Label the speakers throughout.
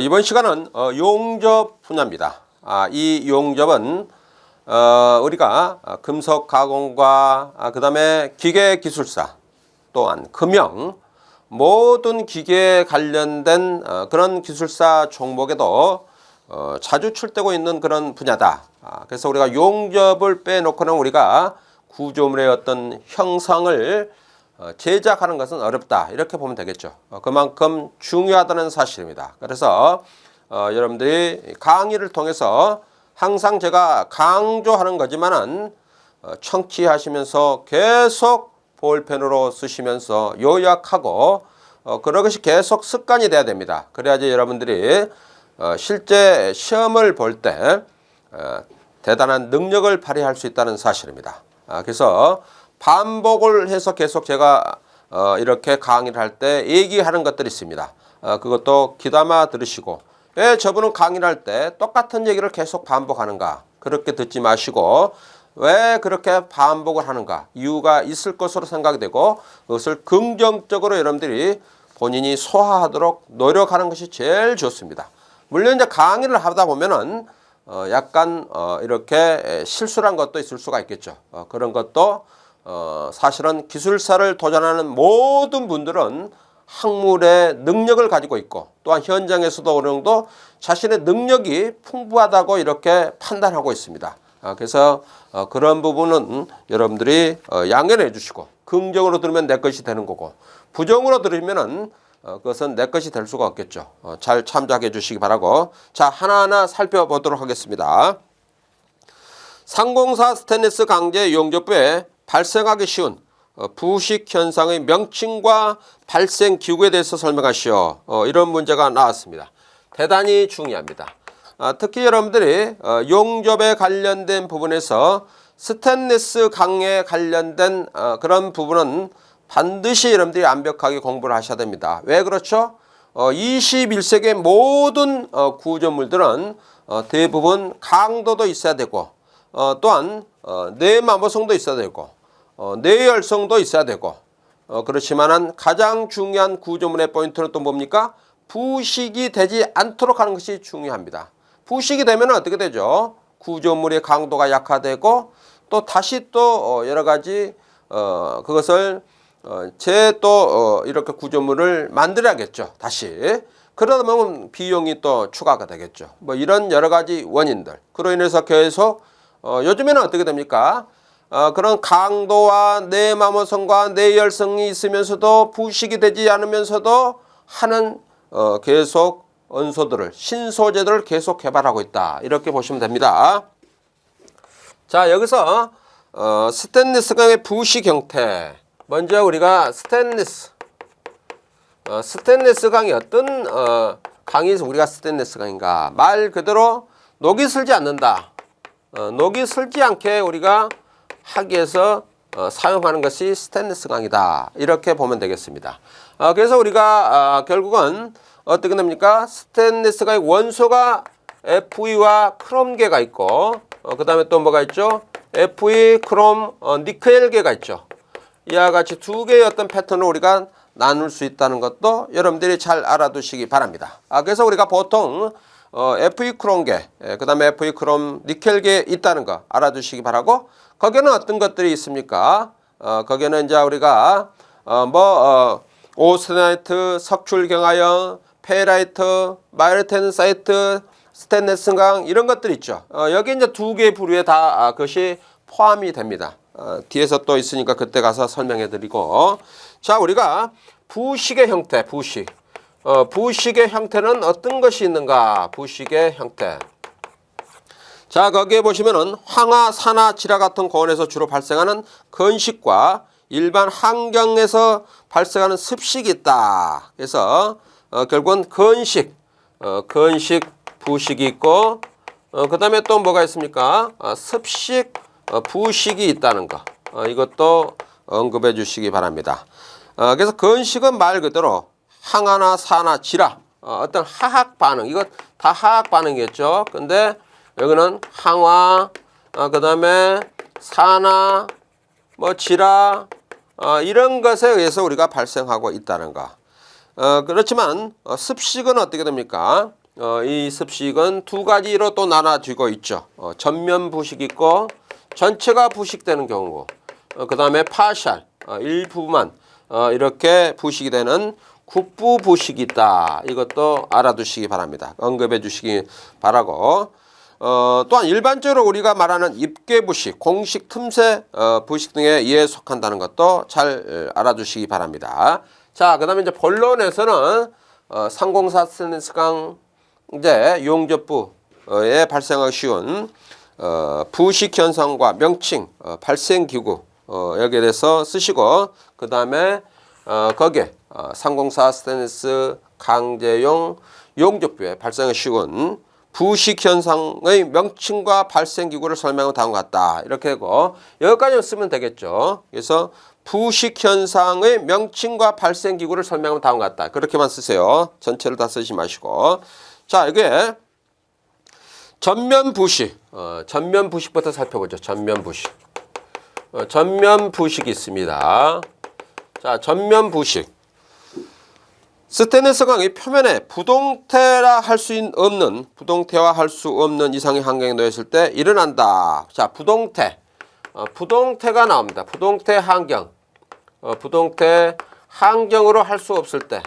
Speaker 1: 이번 시간은 용접 분야입니다. 이 용접은 우리가 금속 가공과 그 다음에 기계 기술사 또한 금형 모든 기계에 관련된 그런 기술사 종목에도 자주 출되고 있는 그런 분야다. 그래서 우리가 용접을 빼놓고는 우리가 구조물의 어떤 형상을 제작하는 것은 어렵다, 이렇게 보면 되겠죠. 그만큼 중요하다는 사실입니다. 그래서 여러분들이 강의를 통해서 항상 제가 강조하는 거지만은 청취하시면서 계속 볼펜으로 쓰시면서 요약하고 그런 것이 계속 습관이 돼야 됩니다. 그래야지 여러분들이 실제 시험을 볼 때 대단한 능력을 발휘할 수 있다는 사실입니다. 그래서 반복을 해서 계속 제가 이렇게 강의를 할 때 얘기하는 것들이 있습니다. 그것도 귀담아 들으시고, 왜 저분은 강의를 할 때 똑같은 얘기를 계속 반복하는가, 그렇게 듣지 마시고 왜 그렇게 반복을 하는가, 이유가 있을 것으로 생각이 되고 그것을 긍정적으로 여러분들이 본인이 소화하도록 노력하는 것이 제일 좋습니다. 물론 이제 강의를 하다 보면은 약간 이렇게 실수란 것도 있을 수가 있겠죠. 그런 것도 사실은 기술사를 도전하는 모든 분들은 학문의 능력을 가지고 있고 또한 현장에서도 어느 정도 자신의 능력이 풍부하다고 이렇게 판단하고 있습니다. 그래서 그런 부분은 여러분들이 양해를 해주시고, 긍정으로 들으면 내 것이 되는 거고 부정으로 들으면은 그것은 내 것이 될 수가 없겠죠. 잘 참조해 주시기 바라고, 자, 하나하나 살펴보도록 하겠습니다. 상공사 스테인리스 강제 용접부에 발생하기 쉬운 부식 현상의 명칭과 발생 기구에 대해서 설명하시오. 이런 문제가 나왔습니다. 대단히 중요합니다. 특히 여러분들이 용접에 관련된 부분에서 스테인리스 강에 관련된 그런 부분은 반드시 여러분들이 완벽하게 공부를 하셔야 됩니다. 왜 그렇죠? 21세기의 모든 구조물들은 대부분 강도도 있어야 되고 또한 내마모성도 있어야 되고 내열성도 있어야 되고 그렇지만은 가장 중요한 구조물의 포인트는 또 뭡니까? 부식이 되지 않도록 하는 것이 중요합니다. 부식이 되면 어떻게 되죠? 구조물의 강도가 약화되고 또 다시 또 여러 가지 그것을 또 이렇게 구조물을 만들어야겠죠. 다시. 그러다 보면 비용이 또 추가가 되겠죠. 뭐 이런 여러 가지 원인들. 그로 인해서 계속 요즘에는 어떻게 됩니까? 그런 강도와 내마모성과 내열성이 있으면서도 부식이 되지 않으면서도 하는 계속 언소들을, 신소재들을 계속 개발하고 있다, 이렇게 보시면 됩니다. 자, 여기서 스테인리스 강의 부식 형태. 먼저 우리가 스테인리스 강이 어떤 강에서 우리가 스테인리스 강인가? 말 그대로 녹이 슬지 않는다. 녹이 슬지 않게 우리가 하기 위해서 사용하는 것이 스테인리스 강이다, 이렇게 보면 되겠습니다. 그래서 우리가 결국은 어떻게 됩니까? 스테인리스 강의 원소가 Fe와 크롬계가 있고 그 다음에 또 뭐가 있죠? Fe, 크롬, 니켈계가 있죠. 이와 같이 두 개의 어떤 패턴을 우리가 나눌 수 있다는 것도 여러분들이 잘 알아두시기 바랍니다. 그래서 우리가 보통 Fe 크롬계, 그 다음에 Fe 크롬 니켈계 있다는 거 알아두시기 바라고, 거기에는 어떤 것들이 있습니까? 거기에는 이제 우리가 오스테나이트, 석출경화형, 페라이트, 마이르텐사이트, 스테인리스 강, 이런 것들이 있죠. 여기 이제 두 개의 부류에 다 그것이 포함이 됩니다. 뒤에서 또 있으니까 그때 가서 설명해 드리고, 자, 우리가 부식의 형태, 부식의 형태는 어떤 것이 있는가? 부식의 형태. 자, 거기에 보시면은 황화, 산화, 지라 같은 고온에서 주로 발생하는 건식과 일반 환경에서 발생하는 습식이 있다. 그래서 결국은 건식 부식이 있고 그 다음에 또 뭐가 있습니까? 습식, 부식이 있다는 거. 이것도 언급해 주시기 바랍니다. 그래서 건식은 말 그대로 항화나 산화, 지라, 어떤 화학 반응, 이거 다 화학 반응이겠죠. 근데 여기는 항화, 그 다음에 산화, 지라, 이런 것에 의해서 우리가 발생하고 있다는 거. 그렇지만 습식은 어떻게 됩니까? 이 습식은 두 가지로 또 나눠지고 있죠. 전면 부식 있고 전체가 부식되는 경우, 그 다음에 파셜, 일부만 이렇게 부식이 되는 국부 부식이 있다. 이것도 알아두시기 바랍니다. 언급해 주시기 바라고, 또한 일반적으로 우리가 말하는 입계 부식, 공식 틈새 부식 등에 이에 속한다는 것도 잘 알아두시기 바랍니다. 자, 그 다음에 이제 본론에서는 상공사 스테인리스 강제 용접부에 발생하기 쉬운 부식 현상과 명칭, 발생 기구 여기에 대해서 쓰시고, 그 다음에 거기에 상공사 스테인리스 강제용 용접부에 발생하기 쉬운 부식 현상의 명칭과 발생 기구를 설명하고 다음과 같다. 이렇게 하고 여기까지 쓰면 되겠죠. 그래서 부식 현상의 명칭과 발생 기구를 설명하면 다음과 같다. 그렇게만 쓰세요. 전체를 다 쓰지 마시고. 자, 이게 전면 부식. 전면 부식부터 살펴보죠. 전면 부식. 전면 부식이 있습니다. 자, 전면 부식. 스테인리스 강의 표면에 부동태화 할 수 없는 이상의 환경에 놓였을 때 일어난다. 자, 부동태. 부동태가 나옵니다. 부동태 환경. 부동태 환경으로 할 수 없을 때.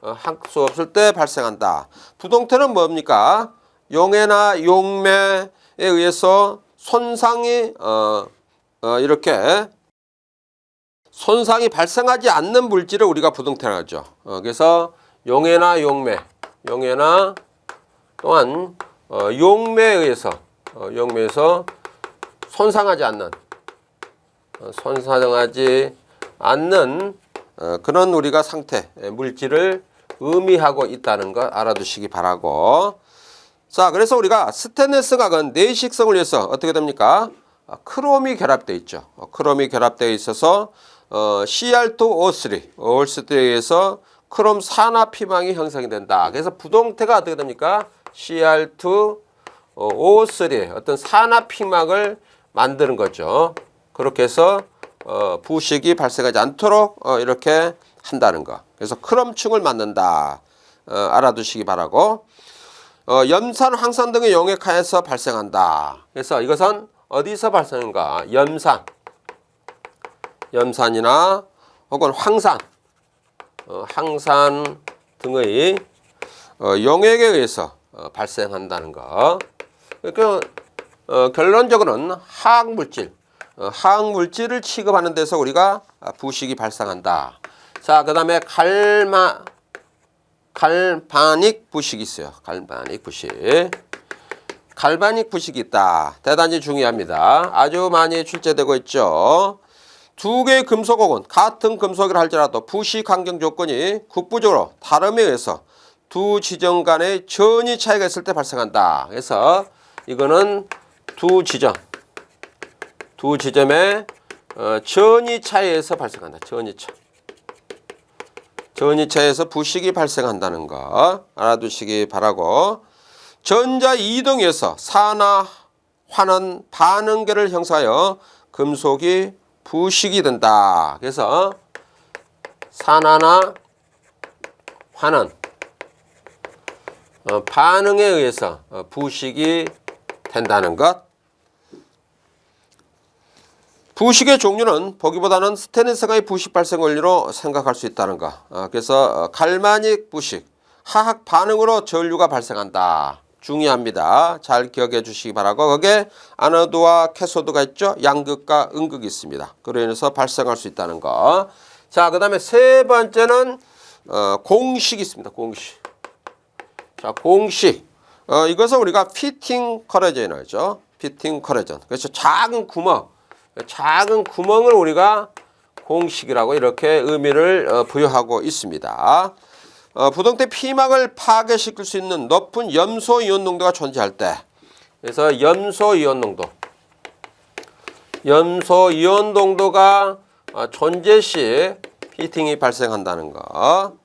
Speaker 1: 할 수 없을 때 발생한다. 부동태는 뭡니까? 용해나 용매에 의해서 손상이 이렇게 손상이 발생하지 않는 물질을 우리가 부동태라고 하죠. 그래서 용해나 용매, 용해나 또한 용매에 의해서 손상하지 않는 그런 우리가 상태, 물질을 의미하고 있다는 걸 알아두시기 바라고. 자, 그래서 우리가 스테인리스 강은 내식성을 위해서 어떻게 됩니까? 크롬이 결합되어 있죠. 크롬이 결합되어 있어서 Cr2O3에 의해서 크롬 산화피망이 형성이 된다. 그래서 부동태가 어떻게 됩니까? Cr2O3의 어떤 산화피망을 만드는 거죠. 그렇게 해서 부식이 발생하지 않도록 이렇게 한다는 거. 그래서 크롬층을 만든다. 알아두시기 바라고. 염산, 황산 등의 용액하에서 발생한다. 그래서 이것은 어디서 발생한가? 염산이나 혹은 황산 등의 용액에 의해서 발생한다는 거. 그러니까 결론적으로는 화학물질을 취급하는 데서 우리가 부식이 발생한다. 자, 그 다음에 갈바닉 부식이 있어요. 갈바닉 부식이 있다. 대단히 중요합니다. 아주 많이 출제되고 있죠. 두 개의 금속옥은 같은 금속이라 할지라도 부식 환경 조건이 국부적으로 다름에 의해서 두 지점 간의 전위 차이가 있을 때 발생한다. 그래서 이거는 두 지점의 전위 차이에서 발생한다. 전위 차이에서 부식이 발생한다는 거 알아두시기 바라고. 전자 이동에서 산화, 환원, 반응계를 형성하여 금속이 부식이 된다. 그래서 산화나 환원, 반응에 의해서 부식이 된다는 것. 부식의 종류는 보기보다는 스테인리스 강의 부식 발생 원리로 생각할 수 있다는 것. 그래서 갈바닉 부식, 화학 반응으로 전류가 발생한다. 중요합니다. 잘 기억해 주시기 바라고. 거기에 아노드와 캐소드가 있죠. 양극과 음극이 있습니다. 그로 인해서 발생할 수 있다는 거. 자, 그 다음에 세 번째는 공식이 있습니다. 자, 공식. 이것은 우리가 피팅 커레전이라고 하죠. 피팅 커레전. 그래서 작은 구멍을 우리가 공식이라고 이렇게 의미를 부여하고 있습니다. 부동태 피막을 파괴시킬 수 있는 높은 염소 이온 농도가 존재할 때, 그래서 염소 이온 농도가 존재 시 히팅이 발생한다는 거.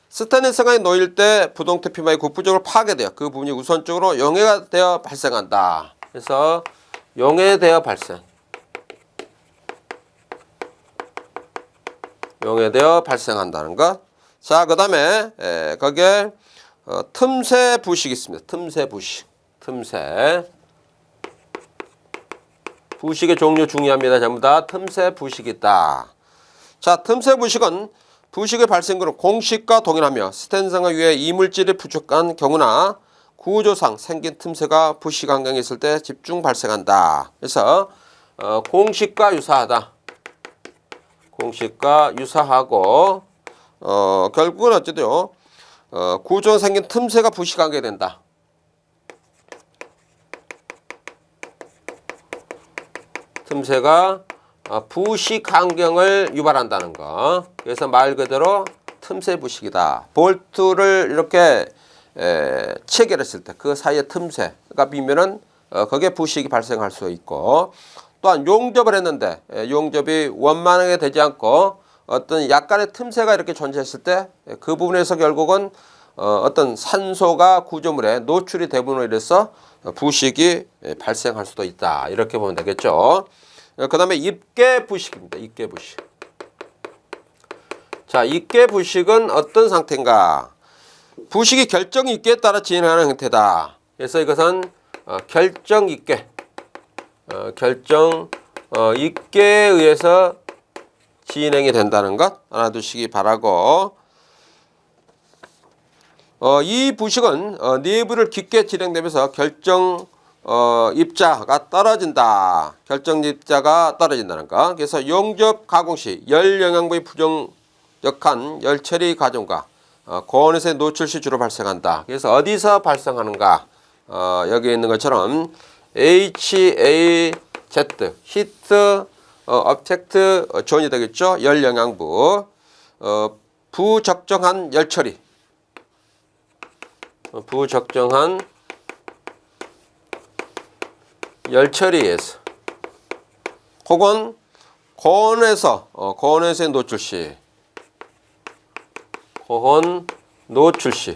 Speaker 1: 스테인리스 강에 놓일 때 부동태 피막이 국부적으로 파괴되어 그 부분이 우선적으로 용해가 되어 발생한다. 그래서 용해되어 발생한다는 것. 자, 그 다음에 거기에 틈새 부식이 있습니다. 틈새 부식. 틈새. 부식의 종류 중요합니다. 전부 다 틈새 부식이 있다. 자, 틈새 부식은 부식의 발생률은 공식과 동일하며 스텐성에 의해 이물질이 부족한 경우나 구조상 생긴 틈새가 부식 환경에 있을 때 집중 발생한다. 그래서 공식과 유사하다. 공식과 유사하고 결국은 어쨌든 구조상 생긴 틈새가 부식하게 된다. 틈새가 부식 환경을 유발한다는 거. 그래서 말 그대로 틈새 부식이다. 볼트를 이렇게 체결했을 때 그 사이에 틈새가 비면은 거기에 부식이 발생할 수 있고, 또한 용접을 했는데 용접이 원만하게 되지 않고 어떤 약간의 틈새가 이렇게 존재했을 때 그 부분에서 결국은 어떤 산소가 구조물에 노출이 되므로 인해서 부식이 발생할 수도 있다. 이렇게 보면 되겠죠. 그 다음에 입계 부식입니다. 입계 부식. 자, 입계 부식은 어떤 상태인가? 부식이 결정 입계에 따라 진행하는 형태다. 그래서 이것은 결정 입계. 결정 입계에 의해서 진행이 된다는 것 알아두시기 바라고, 이 부식은 내부를 깊게 진행되면서 결정 입자가 떨어진다. 결정 입자가 떨어진다는 거. 그래서 용접 가공 시 열 영양분이 부정적한 열 처리 과정과 고온에서의 노출 시 주로 발생한다. 그래서 어디서 발생하는가? 여기 있는 것처럼 HAZ 히트 업젝트 존이 되겠죠. 열 영양분 부적정한 열 처리, 부적정한 열 처리에서 혹은 고온에서의 노출 시, 고온 노출 시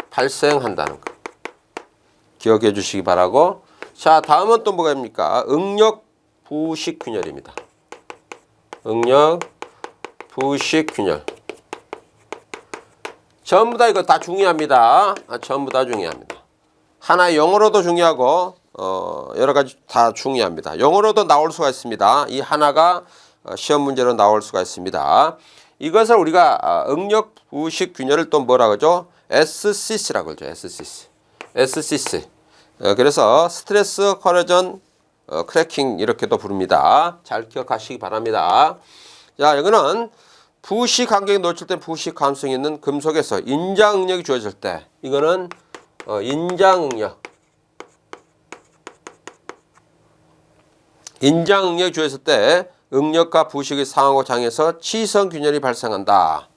Speaker 1: 발생한다는 거 기억해 주시기 바라고. 자, 다음은 또 뭐가 입니까? 응력 부식 균열입니다. 응력 부식 균열. 전부 다 이거 다 중요합니다. 전부 다 중요합니다. 하나 영어로도 중요하고 여러 가지 다 중요합니다. 영어로도 나올 수가 있습니다. 이 하나가 시험 문제로 나올 수가 있습니다. 이것을 우리가 응력 부식 균열을 또 뭐라 그러죠? SCC라고 그러죠. SCC. 그래서 스트레스 커러전 크래킹 이렇게도 부릅니다. 잘 기억하시기 바랍니다. 자, 이거는 부식 환경에 노출된 부식 가능성이 있는 금속에서 인장 응력이 주어질 때, 이거는 인장 응력이 주어졌을 때 응력과 부식이 상하고 장에서 치성 균열이 발생한다.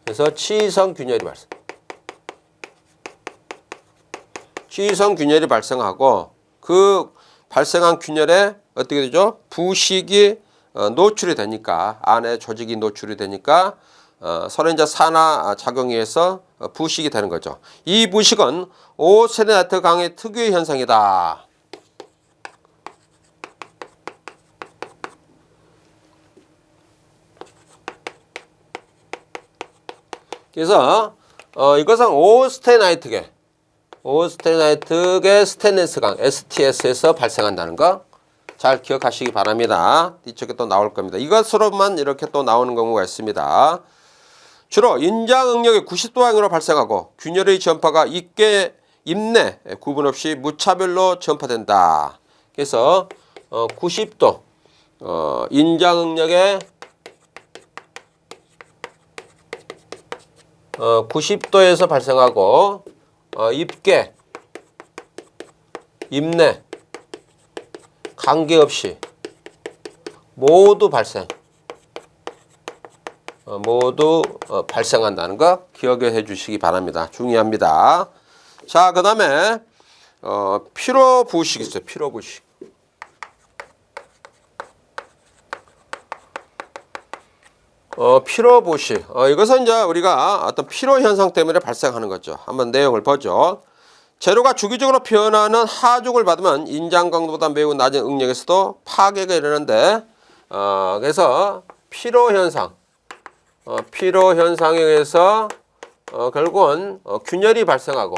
Speaker 1: 그래서 치성 균열이 발생하고 그 발생한 균열에 어떻게 되죠? 부식이 노출이 되니까, 안에 조직이 노출이 되니까 서로 이제 산화 작용에 의해서 부식이 되는 거죠. 이 부식은 오세레나이트 강의 특유의 현상이다. 그래서 이것은 오스테나이트계 스테인리스강 STS에서 발생한다는 거 잘 기억하시기 바랍니다. 뒤쪽에 또 나올 겁니다. 이것으로만 이렇게 또 나오는 경우가 있습니다. 주로 인장 응력의 90도 방향으로 발생하고 균열의 전파가 입내 구분 없이 무차별로 전파된다. 그래서 90도 인장 응력의 90도에서 발생하고 입내 관계없이 모두 발생한다는 거 기억해 주시기 바랍니다. 중요합니다. 자, 그 다음에 피로 부식 있어요. 피로 부식. 피로 부식. 이것은 이제 우리가 어떤 피로 현상 때문에 발생하는 거죠. 한번 내용을 보죠. 재료가 주기적으로 변하는 하중을 받으면 인장 강도보다 매우 낮은 응력에서도 파괴가 일어나는데, 그래서 피로 현상, 피로 현상에 의해서 결국은 균열이 발생하고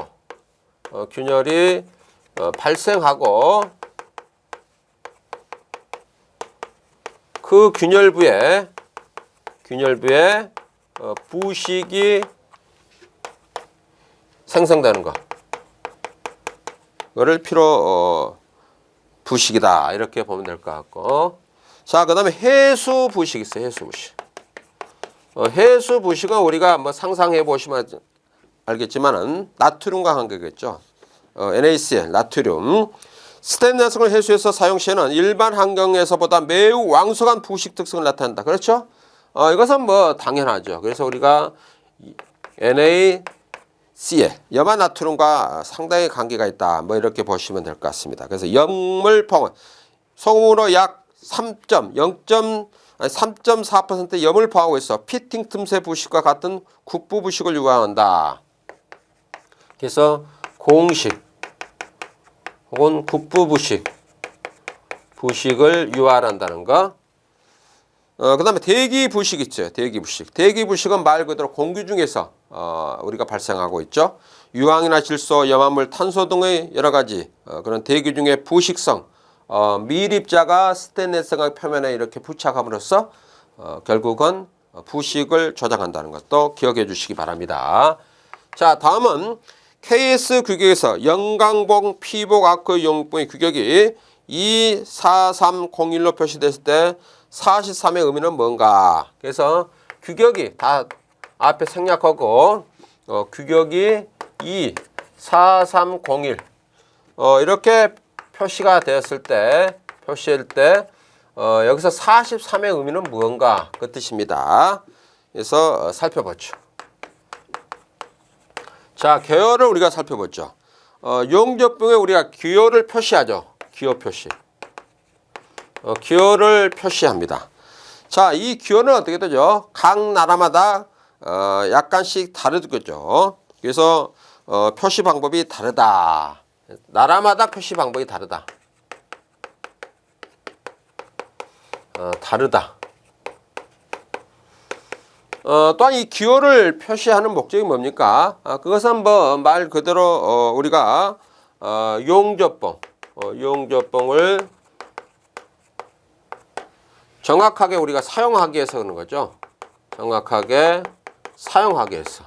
Speaker 1: 그 균열부에 부식이 생성되는 거. 그거를 피로 부식이다 이렇게 보면 될 것 같고. 자, 그다음에 해수 부식 있어요. 해수 부식. 해수 부식은 우리가 뭐 상상해 보시면 알겠지만은 나트륨과 관계겠죠. NaCl 나트륨. 스테인레스를 해수에서 사용 시에는 일반 환경에서보다 매우 왕성한 부식 특성을 나타낸다. 그렇죠? 이것은 뭐 당연하죠. 그래서 우리가 NaCl 염화나트륨과 상당히 관계가 있다. 뭐 이렇게 보시면 될 것 같습니다. 그래서 염물펑은 소금으로 약 3.4% 염을 포함하고 있어 피팅 틈새 부식과 같은 국부 부식을 유발한다. 그래서 공식 혹은 국부 부식을 유발한다는 거. 그 다음에 대기 부식 있죠. 대기 부식. 대기 부식은 말 그대로 공기 중에서 우리가 발생하고 있죠. 유황이나 질소, 염화물, 탄소 등의 여러 가지 그런 대기 중의 부식성 미립자가 스테인레스광 표면에 이렇게 부착함으로써 결국은 부식을 조장한다는 것도 기억해 주시기 바랍니다. 자, 다음은 KS 규격에서 영광봉 피복 아크 용봉의 규격이 24301로 표시됐을 때 43의 의미는 뭔가? 그래서 규격이 다 앞에 생략하고 규격이 24301 이렇게 표시가 되었을 때 여기서 43의 의미는 무언가 그 뜻입니다. 그래서 살펴보죠. 자, 계열을 우리가 살펴보죠. 용접봉에 우리가 기호를 표시하죠. 기호 표시. 기호를 표시합니다. 자, 이 기호는 어떻게 되죠? 각 나라마다 약간씩 다르겠죠. 그래서 표시 방법이 다르다. 나라마다 표시 방법이 다르다. 또한 이 기호를 표시하는 목적이 뭡니까? 그것은 뭐 말 그대로 우리가 용접봉을 정확하게 우리가 사용하기 위해서 그러는 거죠. 정확하게 사용하기 위해서.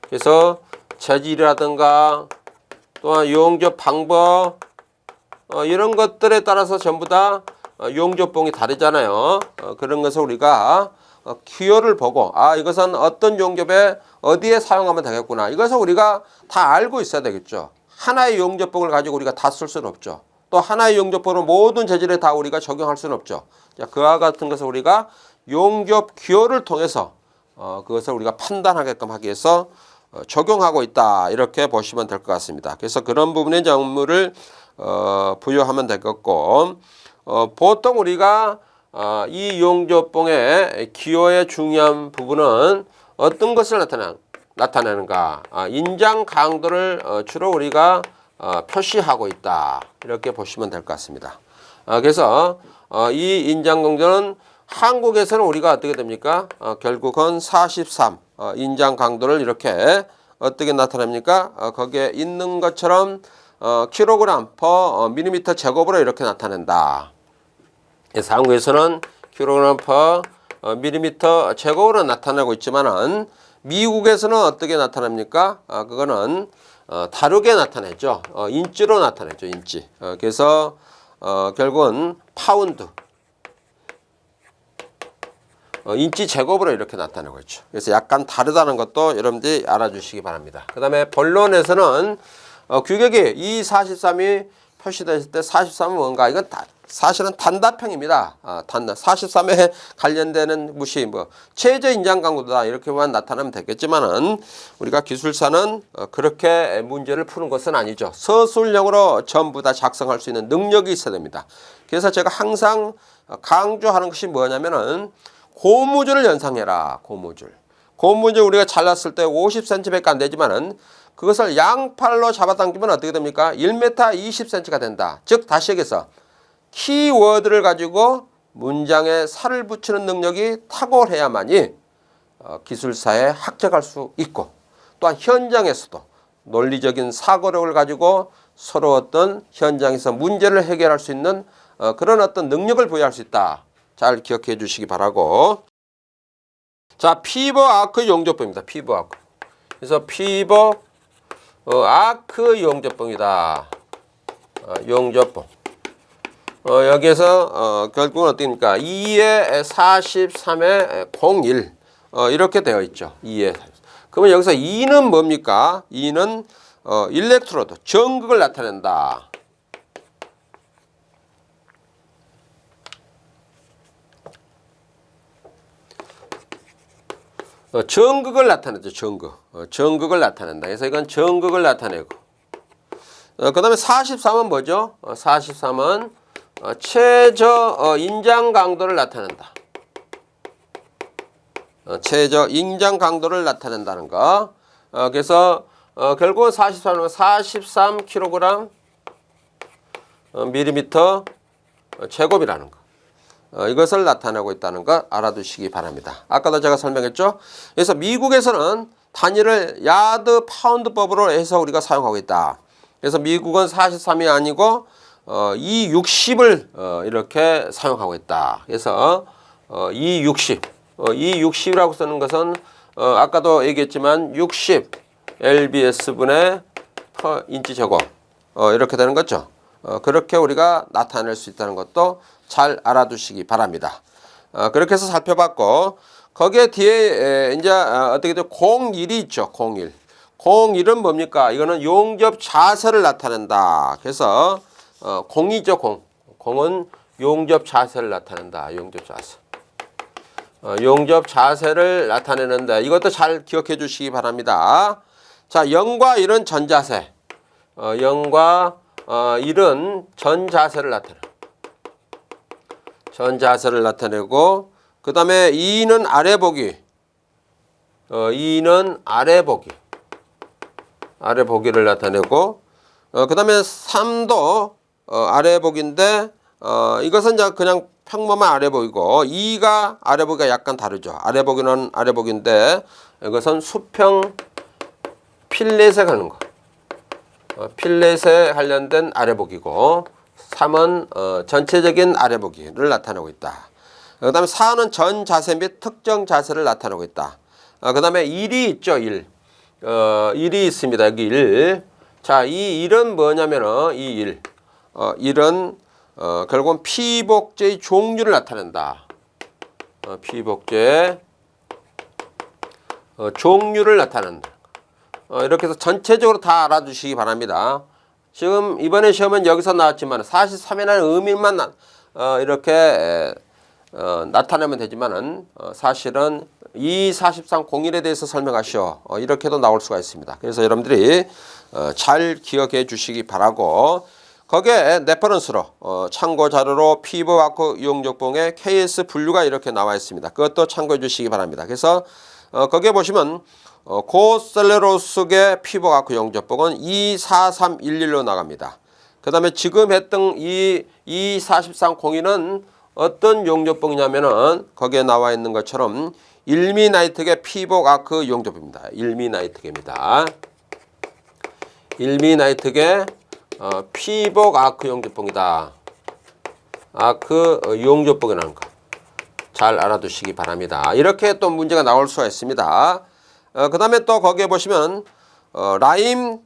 Speaker 1: 그래서 재질이라든가 또한 용접 방법 이런 것들에 따라서 전부 다 용접봉이 다르잖아요. 그런 것을 우리가 기호를 보고 이것은 어떤 용접에 어디에 사용하면 되겠구나. 이것을 우리가 다 알고 있어야 되겠죠. 하나의 용접봉을 가지고 우리가 다 쓸 수는 없죠. 또 하나의 용접봉으로 모든 재질에 다 우리가 적용할 수는 없죠. 자, 그와 같은 것을 우리가 용접 기호를 통해서 그것을 우리가 판단하게끔 하기 위해서 적용하고 있다. 이렇게 보시면 될 것 같습니다. 그래서 그런 부분의 정보를 부여하면 될 것 같고 보통 우리가 이 용접봉의 기호의 중요한 부분은 어떤 것을 나타내는가? 인장 강도를 주로 우리가 표시하고 있다. 이렇게 보시면 될 것 같습니다. 그래서 이 인장 강도는 한국에서는 우리가 어떻게 됩니까? 결국은 43 인장 강도를 이렇게 어떻게 나타냅니까? 거기에 있는 것처럼 킬로그램 퍼 밀리미터 제곱으로 이렇게 나타낸다. 그래서 한국에서는 킬로그램 퍼 밀리미터 제곱으로 나타나고 있지만은 미국에서는 어떻게 나타납니까? 그거는 다르게 나타내죠. 인치로 나타내죠. 인치. 그래서 결국은 파운드 인치 제곱으로 이렇게 나타내고 있죠. 그래서 약간 다르다는 것도 여러분들이 알아주시기 바랍니다. 그 다음에 본론에서는 규격이 243이 표시됐을 때 43은 뭔가? 이건 사실은 단답형입니다. 43에 관련되는 무시 최저 인장 강도다 이렇게만 나타나면 되겠지만은 우리가 기술사는 그렇게 문제를 푸는 것은 아니죠. 서술형으로 전부 다 작성할 수 있는 능력이 있어야 됩니다. 그래서 제가 항상 강조하는 것이 뭐냐면은 고무줄을 연상해라. 고무줄 우리가 잘랐을 때 50cm밖에 안 되지만은 그것을 양팔로 잡아당기면 어떻게 됩니까? 1m 20cm가 된다. 즉 다시 얘기해서 키워드를 가지고 문장에 살을 붙이는 능력이 탁월해야만이 기술사에 합격할 수 있고 또한 현장에서도 논리적인 사고력을 가지고 서로 어떤 현장에서 문제를 해결할 수 있는 그런 어떤 능력을 부여할 수 있다. 잘 기억해 주시기 바라고. 자, 피버 아크 용접법입니다. 피버 아크. 그래서 피버 아크 용접법이다. 용접법. 여기에서 결국은 어떻습니까? 2에 43에 01 이렇게 되어 있죠. 2에 43. 그러면 여기서 2는 뭡니까? 2는 일렉트로드, 전극을 나타낸다. 전극을 나타내죠. 전극. 전극을 나타낸다. 그래서 이건 전극을 나타내고. 그 다음에 43은 뭐죠? 43은 최저 인장 강도를 나타낸다. 최저 인장 강도를 나타낸다는 거. 그래서 결국은 43은 43kg 밀리미터 제곱이라는 거. 이것을 나타내고 있다는 것 알아두시기 바랍니다. 아까도 제가 설명했죠. 그래서 미국에서는 단위를 야드 파운드법으로 해서 우리가 사용하고 있다. 그래서 미국은 43이 아니고 260을 이렇게 사용하고 있다. 그래서 260, 260이라고 쓰는 것은 아까도 얘기했지만 60 lbs분의 per 인치 제곱 이렇게 되는 거죠. 그렇게 우리가 나타낼 수 있다는 것도 잘 알아두시기 바랍니다. 그렇게 해서 살펴봤고 거기에 뒤에 이제 어떻게 돼 01이 있죠. 01. 01은 뭡니까? 이거는 용접 자세를 나타낸다. 그래서 0이죠. 0. 0은 용접 자세를 나타낸다. 용접 자세. 용접 자세를 나타내는데 이것도 잘 기억해 주시기 바랍니다. 자, 0과 1은 전자세. 0과 1은 전자세를 나타내. 전자세를 나타내고 그 다음에 2는 아래보기. 2는 아래보기. 아래보기를 나타내고 그 다음에 3도 아래보기인데 이것은 이제 그냥 평범한 아래보기고 2가 아래보기가 약간 다르죠. 아래보기는 아래보기인데 이것은 수평 필렛에 가는 거. 필렛에 관련된 아래보기고 3은 전체적인 아래보기를 나타내고 있다. 그 다음에 4는 전 자세 및 특정 자세를 나타내고 있다. 그 다음에 1이 있죠. 1. 1이 있습니다. 여기 1. 자, 이 1은 뭐냐면은 이 1. 1은 결국은 피복제의 종류를 나타낸다. 피복제의 종류를 나타낸다. 이렇게 해서 전체적으로 다 알아두시기 바랍니다. 지금 이번에 시험은 여기서 나왔지만 43이라는 의미만 이렇게 나타내면 되지만은 사실은 이 43 01에 대해서 설명하시오. 이렇게도 나올 수가 있습니다. 그래서 여러분들이 잘 기억해 주시기 바라고 거기에 레퍼런스로 참고 자료로 피버 아크 용접봉의 KS 분류가 이렇게 나와 있습니다. 그것도 참고해 주시기 바랍니다. 그래서 거기에 보시면 고셀레로스계 피버 아크 용접봉은 24311로 나갑니다. 그 다음에 지금 했던 이 4302는 어떤 용접봉이냐면은 거기에 나와 있는 것처럼 1미 나이트계 피복 아크 용접입니다. 1미 나이트계입니다. 1미 나이트계 피복 아크 용접봉이다. 아크 용접봉이라는 거 잘 알아두시기 바랍니다. 이렇게 또 문제가 나올 수가 있습니다. 그 다음에 또 거기에 보시면 라임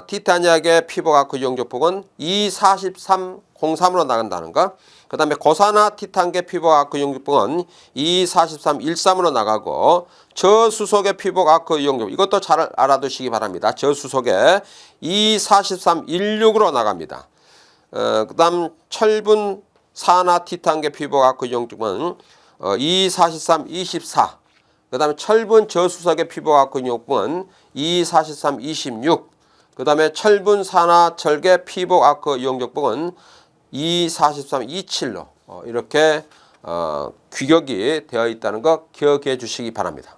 Speaker 1: 티타니아계 피복 아크 용접봉은 24303으로 나간다는 거. 그 다음에 고사나 티탄계 피복 아크 용접봉은 24313으로 나가고 저수소계 피복 아크 용접 이것도 잘 알아두시기 바랍니다. 저수소계 24316으로 나갑니다. 그 다음 철분 사나 티탄계 피복 아크 용접은 24324. 그 다음에 철분 저수소계 피복 아크 용접은 24326. 그 다음에 철분 산화 철계 피복 아크 용접봉은 24327로 이렇게 규격이 되어 있다는 거 기억해 주시기 바랍니다.